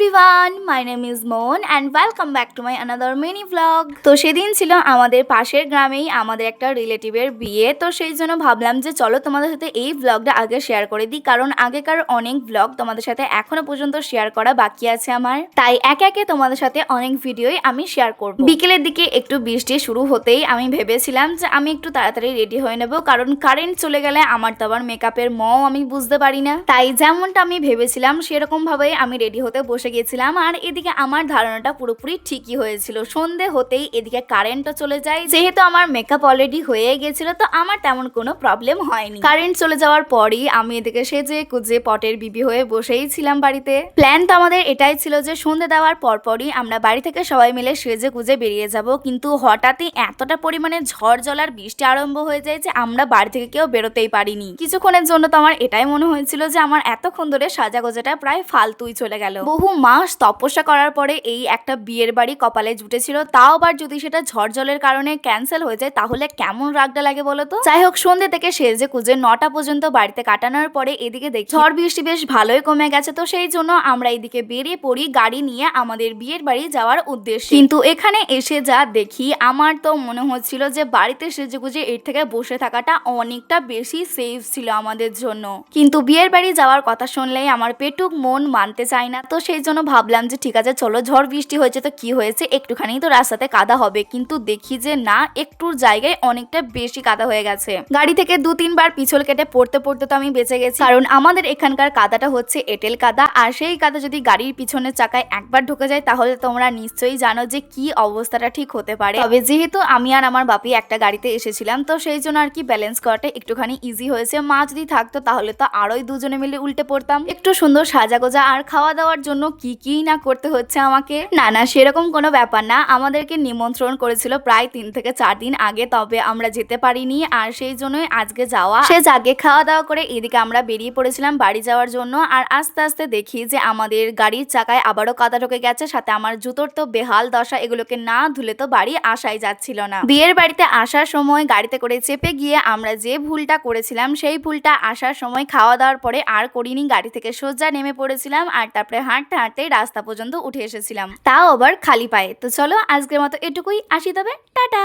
Everyone, my name is মন and welcome back to my another mini vlog. তো সেদিন ছিল আমাদের পাশের গ্রামেই আমাদের একটা রিলেটিভের বিয়ে। তো সেই জন্য ভাবলাম যে চলো তোমাদের সাথে এই ভ্লগটা আগে শেয়ার করে দিই, কারণ আগেকার অনেক ভ্লগ তোমাদের সাথে এখনো পর্যন্ত শেয়ার করা বাকি আছে আমার। তাই একে একে তোমাদের সাথে অনেক ভিডিওই আমি শেয়ার করব। বিকেলের দিকে একটু বৃষ্টি শুরু হতেই আমি ভেবেছিলাম যে আমি একটু তাড়াতাড়ি রেডি হয়ে নেব, কারণ কারেন্ট চলে গেলে আমার তো আবার মেকআপের আমি বুঝতে পারি না। তাই যেমনটা আমি ভেবেছিলাম সেরকম ভাবে আমি রেডি হতে বসে গেছিলাম। আর এদিকে আমার ধারণাটা পুরোপুরি ঠিকই হয়েছিল। সন্ধে হতেই এদিকে কারেন্টও চলে যায়। যেহেতু আমার মেকআপ অলরেডি হয়ে গেছিল তো আমার তেমন কোনো প্রবলেম হয়নি। কারেন্ট চলে যাওয়ার পরই আমি এদিকে সেজে কুজে পটের বিবি হয়ে বসেই ছিলাম বাড়িতে। প্ল্যান তো আমাদের এটাই ছিল যে সন্ধে দেওয়ার পরপরই আমরা বাড়ি থেকে সবাই মিলে সেজে কুজে বেরিয়ে যাব, কিন্তু হঠাৎই এতটা পরিমাণে ঝড় জলার বৃষ্টি আরম্ভ হয়ে যায় যে আমরা বাড়ি থেকে কেউ বেরোতেই পারিনি। কিছুক্ষণের জন্য তো আমার এটাই মনে হয়েছিল যে আমার এতক্ষণ ধরে সাজা গোজাটা প্রায় ফালতুই চলে গেল। বহু মাস তপস্যা করার পরে এই একটা বিয়ের বাড়ি কপালে জুটেছিল, তাও আবার যদি সেটা ঝড় জলের কারণে ক্যান্সেল হয়ে যায় তাহলে কেমন রাগটা লাগে বলো তো। যাই হোক, সন্ধ্যে থেকে সেজে কুজে 9টা পর্যন্ত বাড়িতে কাটানোর পরে এদিকে দেখি ঝড় বৃষ্টি বেশ ভালোই কমে গেছে। তো সেই জন্য আমরা এদিকে বেরিয়ে পড়ি গাড়ি নিয়ে আমাদের বিয়ের বাড়ি যাওয়ার উদ্দেশ্যে। কিন্তু এখানে এসে যা দেখি আমার তো মনে হচ্ছিল যে বাড়িতে সেজে গুজে এর থেকে বসে থাকাটা অনেকটা বেশি সেফ ছিল আমাদের জন্য। কিন্তু বিয়ের বাড়ি যাওয়ার কথা শুনলেই আমার পেটুক মন মানতে চায় না। তো সেই জন্য ভাবলাম যে ঠিক আছে চলো, ঝড় বৃষ্টি হয়েছে তো কি হয়েছে, একটুখানি তো রাস্তাতে কাদা হবে। কিন্তু দেখি যে না, একটুর জায়গায় অনেকটা বেশি কাদা হয়ে গেছে। গাড়ি থেকে 2-3 বার পিছল কেটে পড়তে পড়তে তো আমি বেঁচে গেছি, কারণ আমাদের এখানকার কাদাটা হচ্ছে এঁটেল কাদা। আর সেই কাদা যদি গাড়ির পিছনের চাকায় একবার ঢুকে যায় তাহলে তোমরা নিশ্চয়ই জানো যে কি অবস্থাটা ঠিক হতে পারে। তবে যেহেতু আমি আর আমার বাপি একটা গাড়িতে এসেছিলাম তো সেই জন্য আর কি ব্যালেন্স করাটা একটুখানি ইজি হয়েছে। মা যদি থাকতো তাহলে তো আরোই দুজনে মিলে উল্টে পড়তাম। একটু সুন্দর সাজাগোজা আর খাওয়া দাওয়ার জন্য কি না করতে হচ্ছে আমাকে। না সেরকম কোনো ব্যাপার না, আমাদেরকে নিমন্ত্রণ করেছিল প্রায় 3 থেকে 4 দিন আগে, তবে আমরা যেতে পারিনি। আর সেই জন্যই আজকে যাওয়া। সে আগে খাওয়া দাওয়া করে এদিকে আমরা বেরিয়ে পড়েছিলাম বাড়ি যাওয়ার জন্য। আর আস্তে আস্তে দেখি যে আমাদের গাড়ির চাকায় আবারও কাদা ঢুকে গেছে, সাথে আমার জুতোর তো বেহাল দশা, এগুলোকে না ধুলে তো বাড়ি আসাই যাচ্ছিল না। বিয়ের বাড়িতে আসার সময় গাড়িতে করে চেপে গিয়ে আমরা যে ভুলটা করেছিলাম সেই ভুলটা আসার সময় খাওয়া দাওয়ার পরে আর করিনি। গাড়ি থেকে সোজা নেমে পড়েছিলাম আর তারপরে হাঁটতে হাঁটতে রাস্তা পর্যন্ত উঠে এসেছিলাম, তাও আবার খালি পায়ে। তো চলো আজকের মতো এটুকুই, আসি তবে, টাটা।